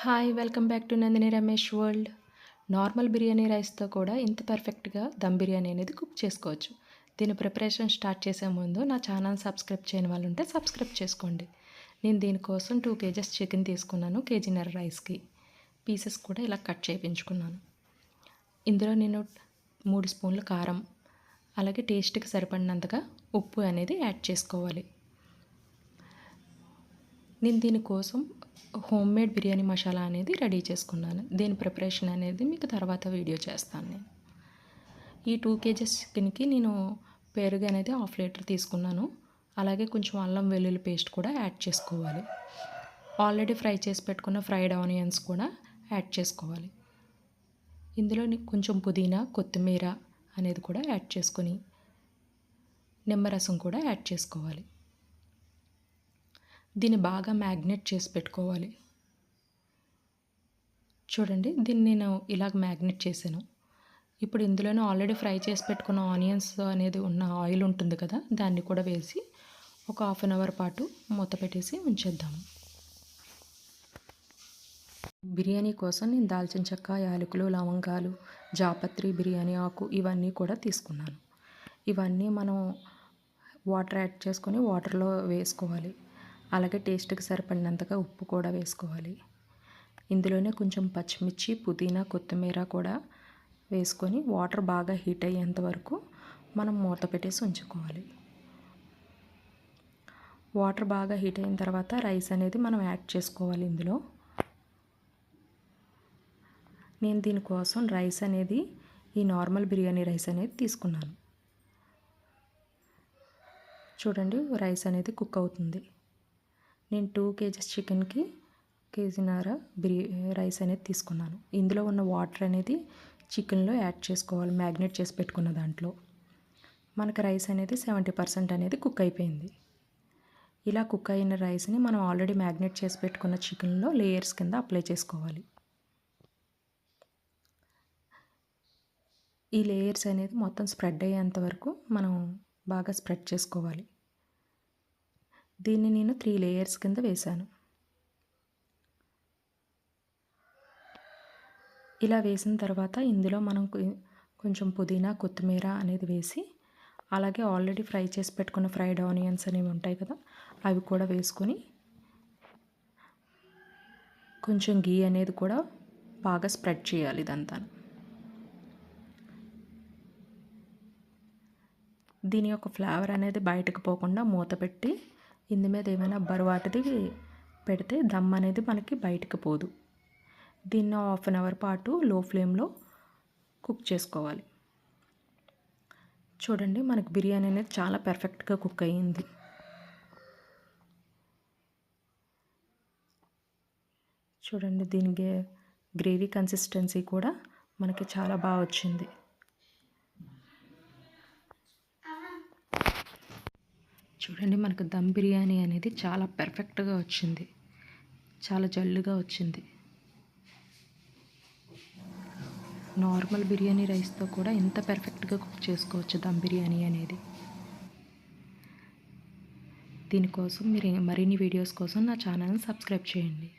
Hi welcome back to Nandini Ramesh world. Normal biryani రైస్తో కూడా ఇంత పర్ఫెక్ట్గా దమ్ బిర్యానీ అనేది కుక్ చేసుకోవచ్చు. దీని ప్రిపరేషన్ స్టార్ట్ చేసే ముందు నా ఛానల్ సబ్స్క్రైబ్ చేయని వాళ్ళు ఉంటే సబ్స్క్రైబ్ చేసుకోండి. నేను దీనికోసం 2 kgs చికెన్ తీసుకున్నాను. కేజీన్నర రైస్కి పీసెస్ కూడా ఇలా కట్ చేయించుకున్నాను. ఇందులో నేను 3 స్పూన్ల కారం, అలాగే టేస్ట్కి సరిపడినంతగా ఉప్పు అనేది యాడ్ చేసుకోవాలి. నేను దీనికోసం హోమ్ మేడ్ బిర్యానీ మసాలా అనేది రెడీ చేసుకున్నాను. దీని ప్రిపరేషన్ అనేది మీకు తర్వాత వీడియో చేస్తాను. నేను ఈ 2 kgs చికెన్కి నేను పెరుగు అనేది 1/2 లీటర్ తీసుకున్నాను. అలాగే కొంచెం అల్లం వెల్లుల్లి పేస్ట్ కూడా యాడ్ చేసుకోవాలి. ఆల్రెడీ ఫ్రై చేసి పెట్టుకున్న ఫ్రైడ్ ఆనియన్స్ కూడా యాడ్ చేసుకోవాలి. ఇందులో కొంచెం పుదీనా, కొత్తిమీర అనేది కూడా యాడ్ చేసుకొని నిమ్మరసం కూడా యాడ్ చేసుకోవాలి. దీన్ని బాగా మ్యాగ్నేట్ చేసి పెట్టుకోవాలి. చూడండి, దీన్ని నేను ఇలాగ మ్యాగ్నేట్ చేశాను. ఇప్పుడు ఇందులోనే ఆల్రెడీ ఫ్రై చేసి పెట్టుకున్న ఆనియన్స్ అనేది ఉన్న ఆయిల్ ఉంటుంది కదా, దాన్ని కూడా వేసి ఒక 1/2 అవర్ పాటు మూత పెట్టేసి ఉంచేద్దాము. బిర్యానీ కోసం నేను దాల్చిన చెక్క, యాలకులు, లవంగాలు, జాపత్రి, బిర్యానీ ఆకు ఇవన్నీ కూడా తీసుకున్నాను. ఇవన్నీ మనం వాటర్ యాడ్ చేసుకొని వాటర్లో వేసుకోవాలి. అలాగే టేస్ట్కి సరిపడినంతగా ఉప్పు కూడా వేసుకోవాలి. ఇందులోనే కొంచెం పచ్చిమిర్చి, పుదీనా, కొత్తిమీర కూడా వేసుకొని వాటర్ బాగా హీట్ అయ్యేంత వరకు మనం మూత పెట్టేసి ఉంచుకోవాలి. వాటర్ బాగా హీట్ అయిన తర్వాత రైస్ అనేది మనం యాడ్ చేసుకోవాలి. ఇందులో నేను దీనికోసం రైస్ అనేది ఈ నార్మల్ బిర్యానీ రైస్ అనేది తీసుకున్నాను. చూడండి, రైస్ అనేది కుక్ అవుతుంది. నేను 2 kgs చికెన్కి కేజీన్నర రైస్ అనేది తీసుకున్నాను. ఇందులో ఉన్న వాటర్ అనేది చికెన్లో యాడ్ చేసుకోవాలి. మ్యాగ్నేట్ చేసి పెట్టుకున్న దాంట్లో మనకు రైస్ అనేది 70% అనేది కుక్ అయిపోయింది. ఇలా కుక్ అయిన రైస్ని మనం ఆల్రెడీ మ్యాగ్నేట్ చేసి పెట్టుకున్న చికెన్లో లేయర్స్ కింద అప్లై చేసుకోవాలి. ఈ లేయర్స్ అనేది మొత్తం స్ప్రెడ్ అయ్యేంత వరకు మనం బాగా స్ప్రెడ్ చేసుకోవాలి. దీన్ని నేను 3 లేయర్స్ కింద వేశాను. ఇలా వేసిన తర్వాత ఇందులో మనం కొంచెం పుదీనా, కొత్తిమీర అనేది వేసి, అలాగే ఆల్రెడీ ఫ్రై చేసి పెట్టుకున్న ఫ్రైడ్ ఆనియన్స్ అనేవి ఉంటాయి కదా, అవి కూడా వేసుకొని కొంచెం గీ అనేది కూడా బాగా స్ప్రెడ్ చేయాలి ఇదంతా. దీని యొక్క ఫ్లేవర్ అనేది బయటకు పోకుండా మూత పెట్టి ఇందు మీద ఏమైనా బరువాటిది పెడితే దమ్ అనేది మనకి బయటకు పోదు. దీన్ని 1/2 అవర్ పాటు లో ఫ్లేమ్లో కుక్ చేసుకోవాలి. చూడండి, మనకి బిర్యానీ అనేది చాలా పర్ఫెక్ట్గా కుక్ అయ్యింది. చూడండి, దీనికి గ్రేవీ కన్సిస్టెన్సీ కూడా మనకి చాలా బాగా వచ్చింది. చూడండి, మనకు దమ్ బిర్యానీ అనేది చాలా పర్ఫెక్ట్గా వచ్చింది. చాలా జల్లుగా వచ్చింది. నార్మల్ బిర్యానీ రైస్తో కూడా ఇంత పర్ఫెక్ట్గా కుక్ చేసుకోవచ్చు దమ్ బిర్యానీ అనేది. దీనికోసం మీరు మరిన్ని వీడియోస్ కోసం నా ఛానల్ని సబ్స్క్రైబ్ చేయండి.